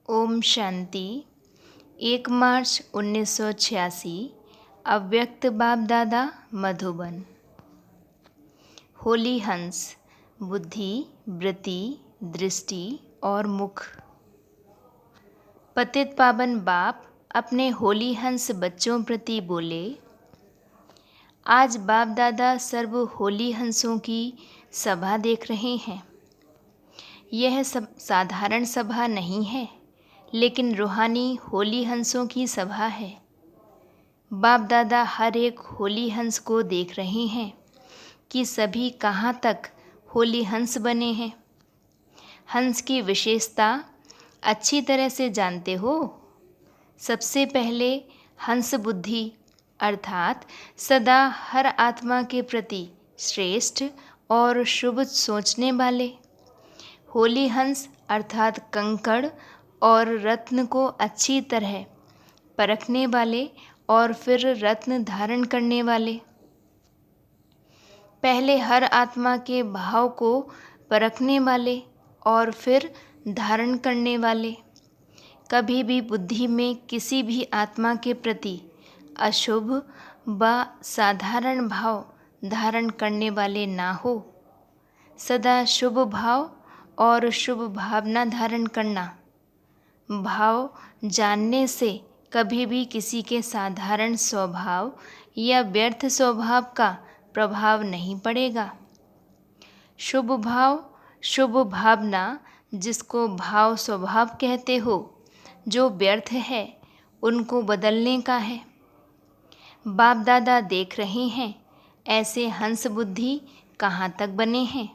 ओम शांति। 1 मार्च 1986 अव्यक्त बाप दादा मधुबन। होली हंस बुद्धि, वृत्ति, दृष्टि और मुख। पतित पावन बाप अपने होली हंस बच्चों प्रति बोले, आज बाप दादा सर्व होली हंसों की सभा देख रहे हैं। यह सब साधारण सभा नहीं है, लेकिन रूहानी होली हंसों की सभा है। बाप दादा हर एक होली हंस को देख रहे हैं कि सभी कहाँ तक होली हंस बने हैं। हंस की विशेषता अच्छी तरह से जानते हो। सबसे पहले हंस बुद्धि अर्थात सदा हर आत्मा के प्रति श्रेष्ठ और शुभ सोचने वाले। होली हंस अर्थात कंकड़ और रत्न को अच्छी तरह परखने वाले और फिर रत्न धारण करने वाले। पहले हर आत्मा के भाव को परखने वाले और फिर धारण करने वाले। कभी भी बुद्धि में किसी भी आत्मा के प्रति अशुभ व साधारण भाव धारण करने वाले ना हो। सदा शुभ भाव और शुभ भावना धारण करना। भाव जानने से कभी भी किसी के साधारण स्वभाव या व्यर्थ स्वभाव का प्रभाव नहीं पड़ेगा। शुभ भाव, शुभ भावना जिसको भाव स्वभाव कहते हो, जो व्यर्थ है उनको बदलने का है। बाप दादा देख रहे हैं ऐसे हंस बुद्धि कहाँ तक बने हैं।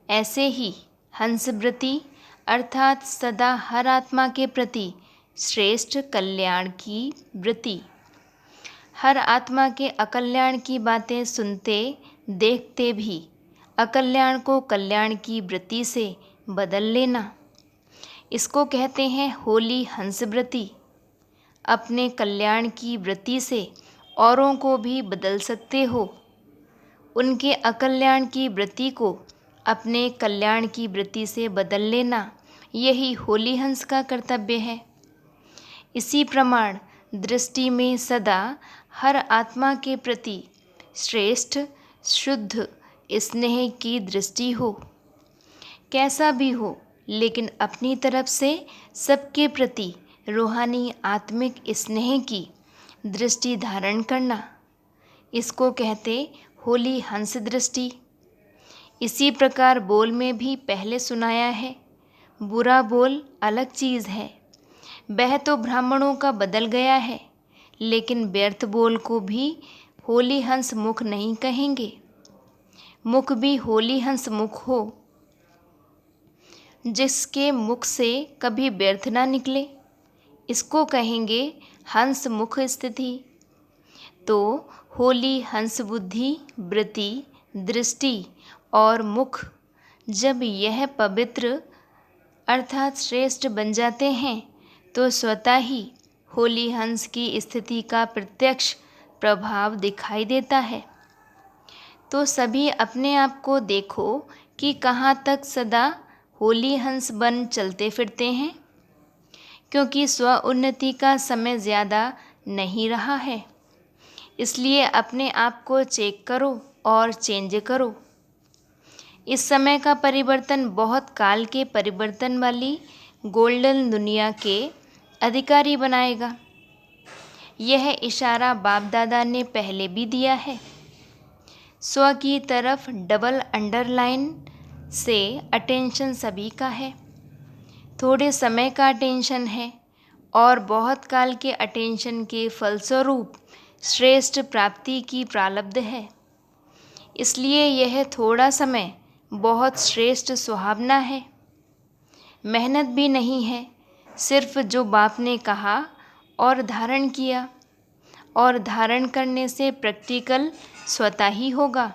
ऐसे ही हंस वृत्ति अर्थात सदा हर आत्मा के प्रति श्रेष्ठ कल्याण की वृत्ति। हर आत्मा के अकल्याण की बातें सुनते देखते भी अकल्याण को कल्याण की वृत्ति से बदल लेना, इसको कहते हैं होली हंस वृत्ति। अपने कल्याण की वृत्ति से औरों को भी बदल सकते हो। उनके अकल्याण की वृत्ति को अपने कल्याण की वृत्ति से बदल लेना, यही होली हंस का कर्तव्य है। इसी प्रमाण दृष्टि में सदा हर आत्मा के प्रति श्रेष्ठ शुद्ध स्नेह की दृष्टि हो। कैसा भी हो, लेकिन अपनी तरफ से सबके प्रति रूहानी आत्मिक स्नेह की दृष्टि धारण करना, इसको कहते होली हंस दृष्टि। इसी प्रकार बोल में भी पहले सुनाया है, बुरा बोल अलग चीज़ है। वह तो ब्राह्मणों का बदल गया है, लेकिन व्यर्थ बोल को भी होली हंस मुख नहीं कहेंगे। मुख भी होली हंस मुख हो, जिसके मुख से कभी व्यर्थ ना निकले, इसको कहेंगे हंस मुख स्थिति। तो होली हंस बुद्धि, वृत्ति, दृष्टि और मुख जब यह पवित्र अर्थात श्रेष्ठ बन जाते हैं, तो स्वतः ही होली हंस की स्थिति का प्रत्यक्ष प्रभाव दिखाई देता है। तो सभी अपने आप को देखो कि कहाँ तक सदा होली हंस बन चलते फिरते हैं, क्योंकि स्व उन्नति का समय ज़्यादा नहीं रहा है। इसलिए अपने आप को चेक करो और चेंज करो। इस समय का परिवर्तन बहुत काल के परिवर्तन वाली गोल्डन दुनिया के अधिकारी बनाएगा। यह इशारा बाप दादा ने पहले भी दिया है। स्व की तरफ डबल अंडरलाइन से अटेंशन सभी का है। थोड़े समय का अटेंशन है और बहुत काल के अटेंशन के फलस्वरूप श्रेष्ठ प्राप्ति की प्रारब्ध है। इसलिए यह थोड़ा समय बहुत श्रेष्ठ सुहावना है। मेहनत भी नहीं है, सिर्फ जो बाप ने कहा और धारण किया, और धारण करने से प्रैक्टिकल स्वतः ही होगा।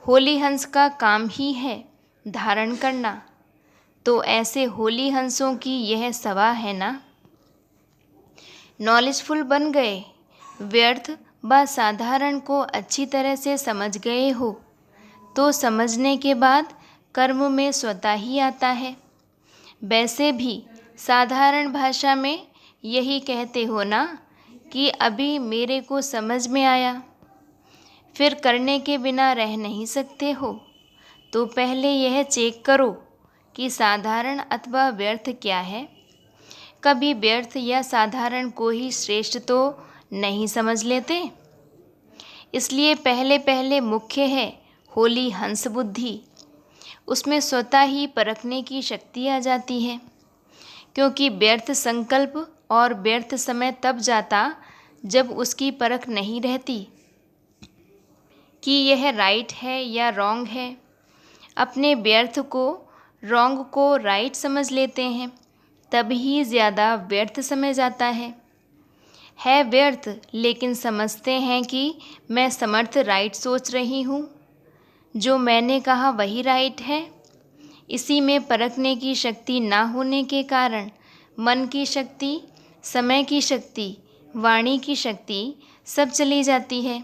होली हंस का काम ही है धारण करना। तो ऐसे होली हंसों की यह सभा है ना। नॉलेजफुल बन गए, व्यर्थ व साधारण को अच्छी तरह से समझ गए हो, तो समझने के बाद कर्म में स्वतः ही आता है। वैसे भी साधारण भाषा में यही कहते हो ना कि अभी मेरे को समझ में आया, फिर करने के बिना रह नहीं सकते हो। तो पहले यह चेक करो कि साधारण अथवा व्यर्थ क्या है। कभी व्यर्थ या साधारण को ही श्रेष्ठ तो नहीं समझ लेते। इसलिए पहले पहले मुख्य है होली हंस बुद्धि। उसमें स्वतः ही परखने की शक्ति आ जाती है, क्योंकि व्यर्थ संकल्प और व्यर्थ समय तब जाता जब उसकी परख नहीं रहती कि यह राइट है या रॉन्ग है। अपने व्यर्थ को रॉन्ग को राइट समझ लेते हैं, तब ही ज़्यादा व्यर्थ समय जाता है व्यर्थ, लेकिन समझते हैं कि मैं समर्थ राइट सोच रही हूँ, जो मैंने कहा वही राइट है। इसी में परखने की शक्ति ना होने के कारण मन की शक्ति, समय की शक्ति, वाणी की शक्ति सब चली जाती है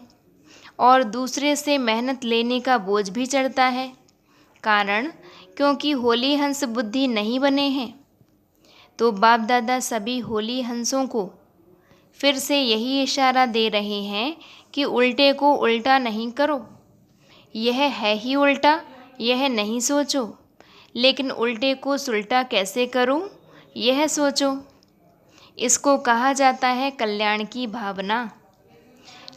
और दूसरे से मेहनत लेने का बोझ भी चढ़ता है। कारण क्योंकि होली हंस बुद्धि नहीं बने हैं। तो बाप दादा सभी होली हंसों को फिर से यही इशारा दे रहे हैं कि उल्टे को उल्टा नहीं करो। यह है ही उल्टा, यह नहीं सोचो, लेकिन उल्टे को सुलटा कैसे करूं, यह सोचो। इसको कहा जाता है कल्याण की भावना।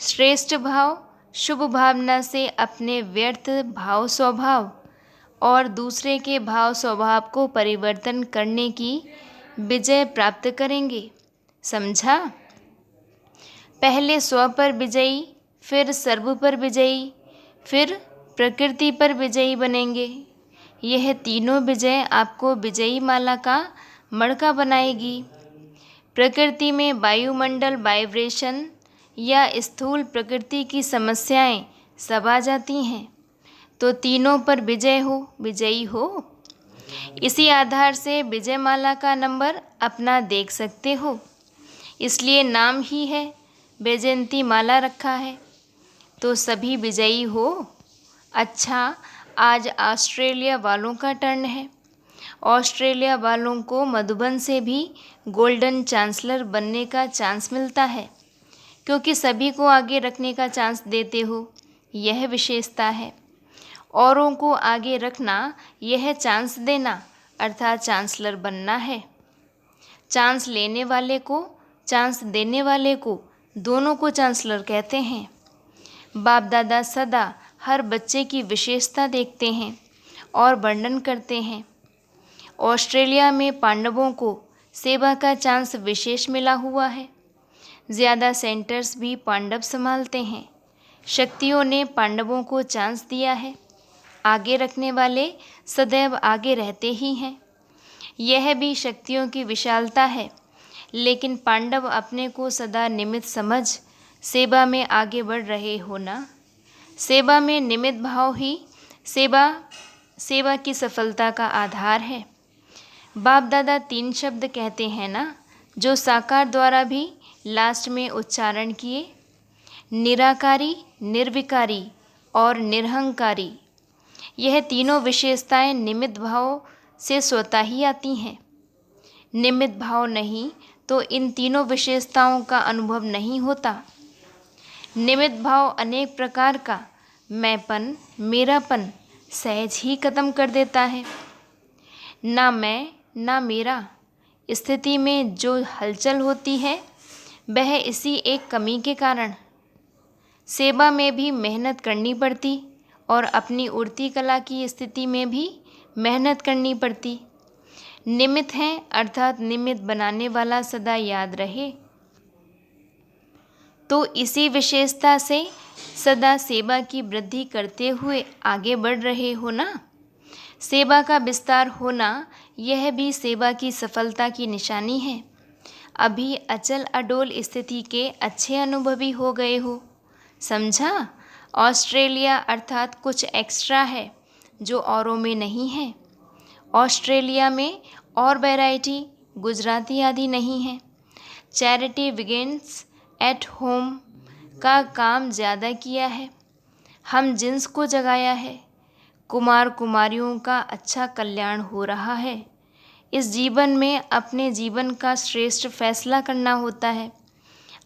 श्रेष्ठ भाव, शुभ भावना से अपने व्यर्थ भाव स्वभाव और दूसरे के भाव स्वभाव को परिवर्तन करने की विजय प्राप्त करेंगे। समझा? पहले स्व पर विजयी, फिर सर्व पर विजयी, फिर प्रकृति पर विजयी बनेंगे। यह तीनों विजय आपको विजयी माला का मड़का बनाएगी। प्रकृति में वायुमंडल वाइब्रेशन या स्थूल प्रकृति की समस्याएं सब आ जाती हैं, तो तीनों पर विजयी हो। इसी आधार से विजय माला का नंबर अपना देख सकते हो। इसलिए नाम ही है वैजयंती माला रखा है, तो सभी विजयी हो। अच्छा, आज ऑस्ट्रेलिया वालों का टर्न है। ऑस्ट्रेलिया वालों को मधुबन से भी गोल्डन चांसलर बनने का चांस मिलता है, क्योंकि सभी को आगे रखने का चांस देते हो। यह विशेषता है। औरों को आगे रखना, यह चांस देना, अर्थात चांसलर बनना है। चांस लेने वाले को, चांस देने वाले को, दोनों को चांसलर कहते हैं। बाप दादा सदा हर बच्चे की विशेषता देखते हैं और वर्णन करते हैं। ऑस्ट्रेलिया में पांडवों को सेवा का चांस विशेष मिला हुआ है। ज़्यादा सेंटर्स भी पांडव संभालते हैं। शक्तियों ने पांडवों को चांस दिया है। आगे रखने वाले सदैव आगे रहते ही हैं। यह भी शक्तियों की विशालता है, लेकिन पांडव अपने को सदा निमित्त समझ सेवा में आगे बढ़ रहे हो ना। सेवा में निमित्त भाव ही सेवा की सफलता का आधार है। बाप दादा 3 शब्द कहते हैं ना, जो साकार द्वारा भी लास्ट में उच्चारण किए, निराकारी, निर्विकारी और निरहंकारी। यह तीनों विशेषताएं निमित्त भाव से स्वतः ही आती हैं। निमित्त भाव नहीं तो इन तीनों विशेषताओं का अनुभव नहीं होता। निमित्त भाव अनेक प्रकार का मैंपन, मेरापन सहज ही खत्म कर देता है। ना मैं ना मेरा स्थिति में जो हलचल होती है, वह इसी एक कमी के कारण। सेवा में भी मेहनत करनी पड़ती और अपनी उड़ती कला की स्थिति में भी मेहनत करनी पड़ती। निमित्त हैं, अर्थात निमित्त बनाने वाला सदा याद रहे। तो इसी विशेषता से सदा सेवा की वृद्धि करते हुए आगे बढ़ रहे हो ना। सेवा का विस्तार होना, यह भी सेवा की सफलता की निशानी है। अभी अचल अडोल स्थिति के अच्छे अनुभवी हो गए हो। समझा? ऑस्ट्रेलिया अर्थात कुछ एक्स्ट्रा है जो औरों में नहीं है। ऑस्ट्रेलिया में और वैरायटी गुजराती आदि नहीं है। चैरिटी बिगिंस एट होम का काम ज़्यादा किया है। हम जिन्स को जगाया है। कुमार कुमारियों का अच्छा कल्याण हो रहा है। इस जीवन में अपने जीवन का श्रेष्ठ फैसला करना होता है।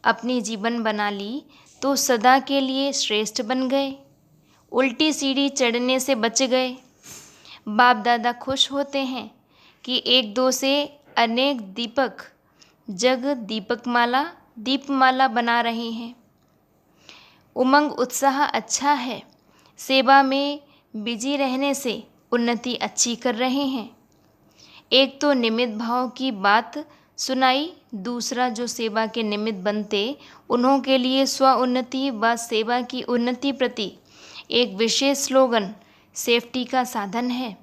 अपनी जीवन बना ली तो सदा के लिए श्रेष्ठ बन गए, उल्टी सीढ़ी चढ़ने से बच गए। बाप दादा खुश होते हैं कि एक दो से अनेक दीपक जग दीपमाला बना रहे हैं। उमंग उत्साह अच्छा है, सेवा में बिजी रहने से उन्नति अच्छी कर रहे हैं। एक तो निमित्त भाव की बात सुनाई, दूसरा जो सेवा के निमित्त बनते उन्हों के लिए स्व उन्नति व सेवा की उन्नति प्रति एक विशेष स्लोगन सेफ्टी का साधन है।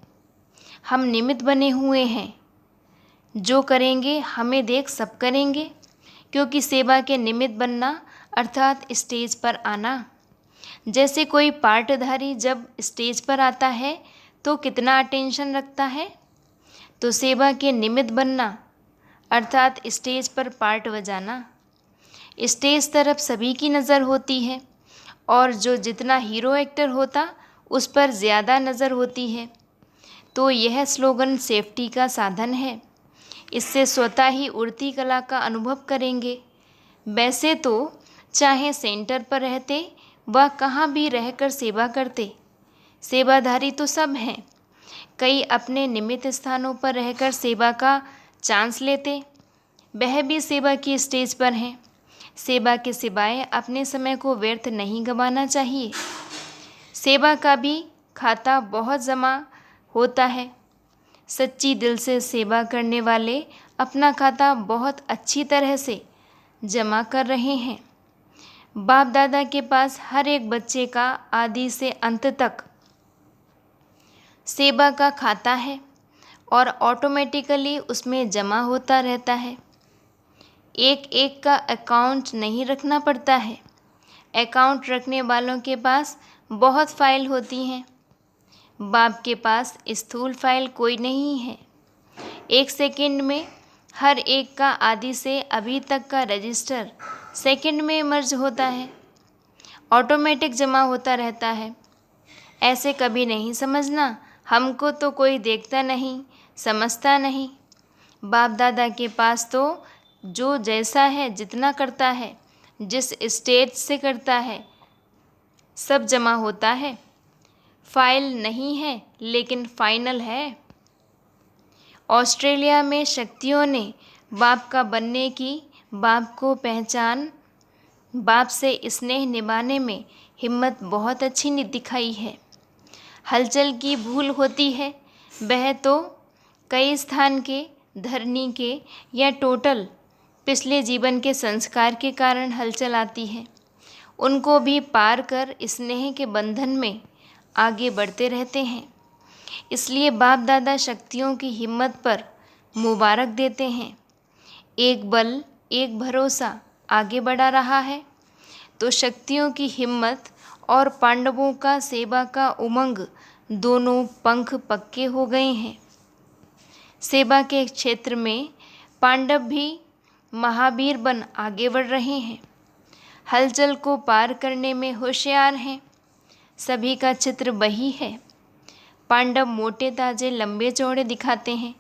हम निमित्त बने हुए हैं, जो करेंगे हमें देख सब करेंगे, क्योंकि सेवा के निमित्त बनना अर्थात स्टेज पर आना। जैसे कोई पार्टधारी जब स्टेज पर आता है तो कितना अटेंशन रखता है, तो सेवा के निमित्त बनना अर्थात स्टेज पर पार्ट बजाना। स्टेज तरफ सभी की नज़र होती है और जो जितना हीरो एक्टर होता उस पर ज़्यादा नज़र होती है। तो यह स्लोगन सेफ्टी का साधन है। इससे स्वतः ही उड़ती कला का अनुभव करेंगे। वैसे तो चाहे सेंटर पर रहते व कहाँ भी रहकर सेवा करते, सेवाधारी तो सब हैं। कई अपने निमित्त स्थानों पर रहकर सेवा का चांस लेते, वह भी सेवा की स्टेज पर हैं। सेवा के सिवाय अपने समय को व्यर्थ नहीं गंवाना चाहिए। सेवा का भी खाता बहुत जमा होता है। सच्ची दिल से सेवा करने वाले अपना खाता बहुत अच्छी तरह से जमा कर रहे हैं। बाप दादा के पास हर एक बच्चे का आदि से अंत तक सेवा का खाता है और ऑटोमेटिकली उसमें जमा होता रहता है। एक एक का अकाउंट नहीं रखना पड़ता है। अकाउंट रखने वालों के पास बहुत फाइल होती हैं। बाप के पास स्थूल फाइल कोई नहीं है। एक सेकंड में हर एक का आदि से अभी तक का रजिस्टर सेकंड में मर्ज होता है, ऑटोमेटिक जमा होता रहता है। ऐसे कभी नहीं समझना हमको तो कोई देखता नहीं, समझता नहीं। बाप दादा के पास तो जो जैसा है, जितना करता है, जिस स्टेज से करता है, सब जमा होता है। फाइल नहीं है लेकिन फाइनल है। ऑस्ट्रेलिया में शक्तियों ने बाप का बनने की, बाप को पहचान, बाप से स्नेह निभाने में हिम्मत बहुत अच्छी दिखाई है। हलचल की भूल होती है, वह तो कई स्थान के, धरनी के या टोटल पिछले जीवन के संस्कार के कारण हलचल आती है। उनको भी पार कर स्नेह के बंधन में आगे बढ़ते रहते हैं। इसलिए बाप दादा शक्तियों की हिम्मत पर मुबारक देते हैं। एक बल, एक भरोसा आगे बढ़ा रहा है, तो शक्तियों की हिम्मत और पांडवों का सेवा का उमंग दोनों पंख पक्के हो गए हैं। सेवा के क्षेत्र में पांडव भी महावीर बन आगे बढ़ रहे हैं। हलचल को पार करने में होशियार हैं। सभी का चित्र वही है। पांडव मोटे ताजे लंबे चौड़े दिखाते हैं,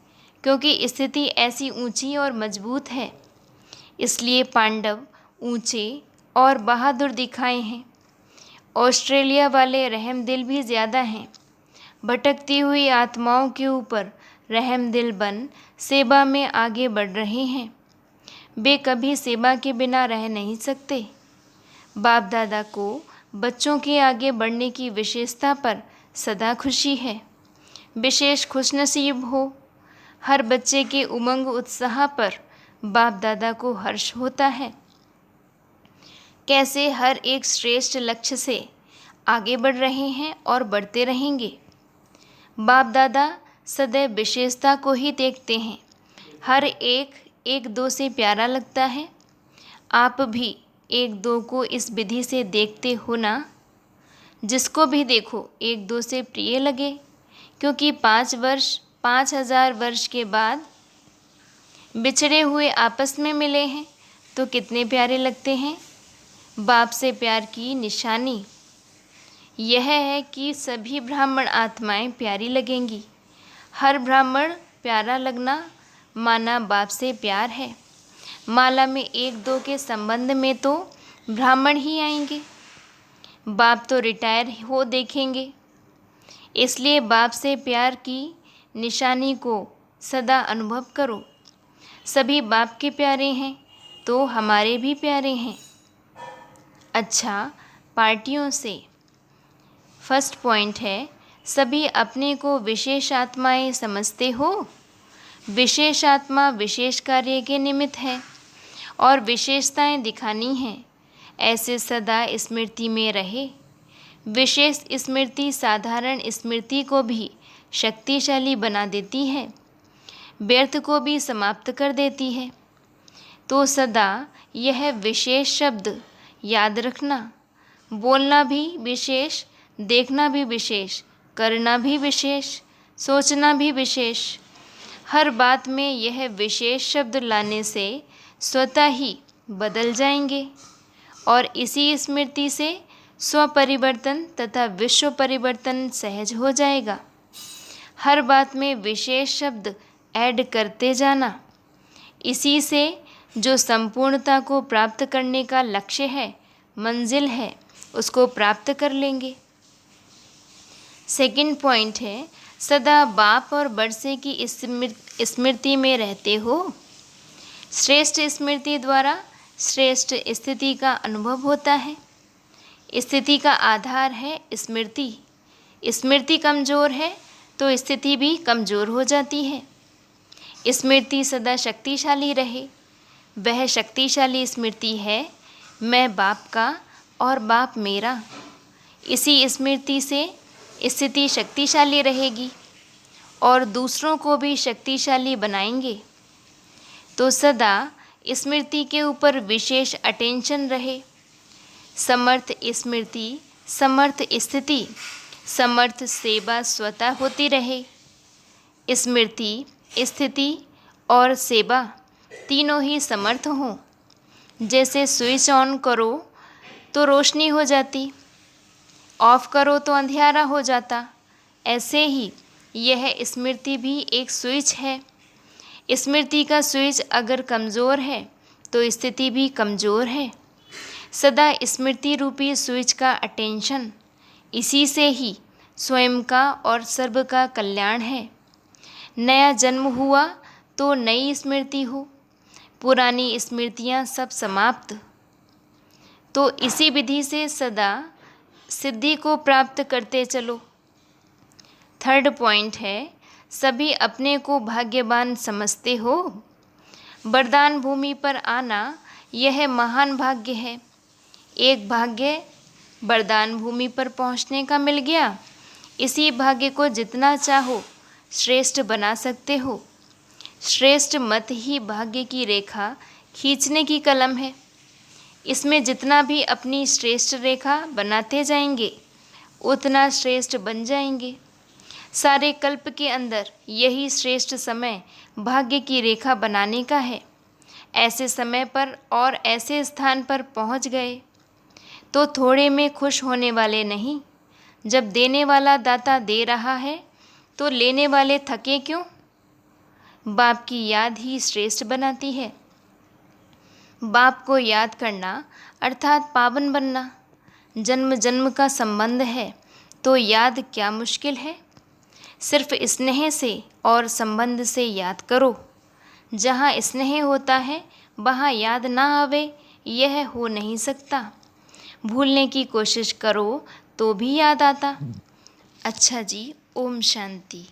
क्योंकि स्थिति ऐसी ऊंची और मजबूत है, इसलिए पांडव ऊंचे और बहादुर दिखाए हैं। ऑस्ट्रेलिया वाले रहम दिल भी ज़्यादा हैं। भटकती हुई आत्माओं के ऊपर रहम दिल बन सेवा में आगे बढ़ रहे हैं। वे कभी सेवा के बिना रह नहीं सकते। बाप दादा को बच्चों के आगे बढ़ने की विशेषता पर सदा खुशी है। विशेष खुशनसीब हो। हर बच्चे के उमंग उत्साह पर बाप दादा को हर्ष होता है। कैसे हर एक श्रेष्ठ लक्ष्य से आगे बढ़ रहे हैं और बढ़ते रहेंगे। बाप दादा सदैव विशेषता को ही देखते हैं। हर एक एक दो से प्यारा लगता है। आप भी एक दो को इस विधि से देखते हो ना। जिसको भी देखो एक दो से प्रिय लगे, क्योंकि 5 वर्ष 5000 वर्ष के बाद बिछड़े हुए आपस में मिले हैं तो कितने प्यारे लगते हैं। बाप से प्यार की निशानी यह है कि सभी ब्राह्मण आत्माएं प्यारी लगेंगी। हर ब्राह्मण प्यारा लगना माना बाप से प्यार है। माला में 1-2 के संबंध में तो ब्राह्मण ही आएंगे, बाप तो रिटायर हो देखेंगे। इसलिए बाप से प्यार की निशानी को सदा अनुभव करो। सभी बाप के प्यारे हैं तो हमारे भी प्यारे हैं। अच्छा, पार्टियों से फर्स्ट पॉइंट है, सभी अपने को विशेष आत्माएं समझते हो। विशेष आत्मा विशेष कार्य के निमित्त है और विशेषताएं दिखानी हैं, ऐसे सदा स्मृति में रहे। विशेष स्मृति साधारण स्मृति को भी शक्तिशाली बना देती है, व्यर्थ को भी समाप्त कर देती है। तो सदा यह विशेष शब्द याद रखना। बोलना भी विशेष, देखना भी विशेष, करना भी विशेष, सोचना भी विशेष। हर बात में यह विशेष शब्द लाने से स्वतः ही बदल जाएंगे और इसी स्मृति से स्वपरिवर्तन तथा विश्व परिवर्तन सहज हो जाएगा। हर बात में विशेष शब्द ऐड करते जाना, इसी से जो संपूर्णता को प्राप्त करने का लक्ष्य है, मंजिल है, उसको प्राप्त कर लेंगे। सेकंड पॉइंट है, सदा बाप और बरसे की स्मृति में रहते हो। श्रेष्ठ स्मृति द्वारा श्रेष्ठ स्थिति का अनुभव होता है। स्थिति का आधार है स्मृति। स्मृति कमज़ोर है तो स्थिति भी कमज़ोर हो जाती है। स्मृति सदा शक्तिशाली रहे। वह शक्तिशाली स्मृति है, मैं बाप का और बाप मेरा। इसी स्मृति से स्थिति शक्तिशाली रहेगी और दूसरों को भी शक्तिशाली बनाएंगे। तो सदा स्मृति के ऊपर विशेष अटेंशन रहे। समर्थ स्मृति, समर्थ स्थिति, समर्थ सेवा स्वतः होती रहे। स्मृति, स्थिति और सेवा तीनों ही समर्थ हों। जैसे स्विच ऑन करो तो रोशनी हो जाती, ऑफ करो तो अंधियारा हो जाता, ऐसे ही यह स्मृति भी एक स्विच है। स्मृति का स्विच अगर कमज़ोर है तो स्थिति भी कमज़ोर है। सदा स्मृति रूपी स्विच का अटेंशन, इसी से ही स्वयं का और सर्व का कल्याण है। नया जन्म हुआ तो नई स्मृति हो, पुरानी स्मृतियाँ सब समाप्त। तो इसी विधि से सदा सिद्धि को प्राप्त करते चलो। थर्ड पॉइंट है, सभी अपने को भाग्यवान समझते हो। वरदान भूमि पर आना यह महान भाग्य है। एक भाग्य वरदान भूमि पर पहुंचने का मिल गया। इसी भाग्य को जितना चाहो श्रेष्ठ बना सकते हो। श्रेष्ठ मत ही भाग्य की रेखा खींचने की कलम है। इसमें जितना भी अपनी श्रेष्ठ रेखा बनाते जाएंगे उतना श्रेष्ठ बन जाएंगे। सारे कल्प के अंदर यही श्रेष्ठ समय भाग्य की रेखा बनाने का है। ऐसे समय पर और ऐसे स्थान पर पहुंच गए तो थोड़े में खुश होने वाले नहीं। जब देने वाला दाता दे रहा है तो लेने वाले थके क्यों? बाप की याद ही श्रेष्ठ बनाती है। बाप को याद करना अर्थात पावन बनना जन्म जन्म का संबंध है, तो याद क्या मुश्किल है। सिर्फ स्नेह से और संबंध से याद करो। जहाँ स्नेह होता है वहाँ याद ना आवे, यह हो नहीं सकता। भूलने की कोशिश करो तो भी याद आता। अच्छा जी, ओम शांति।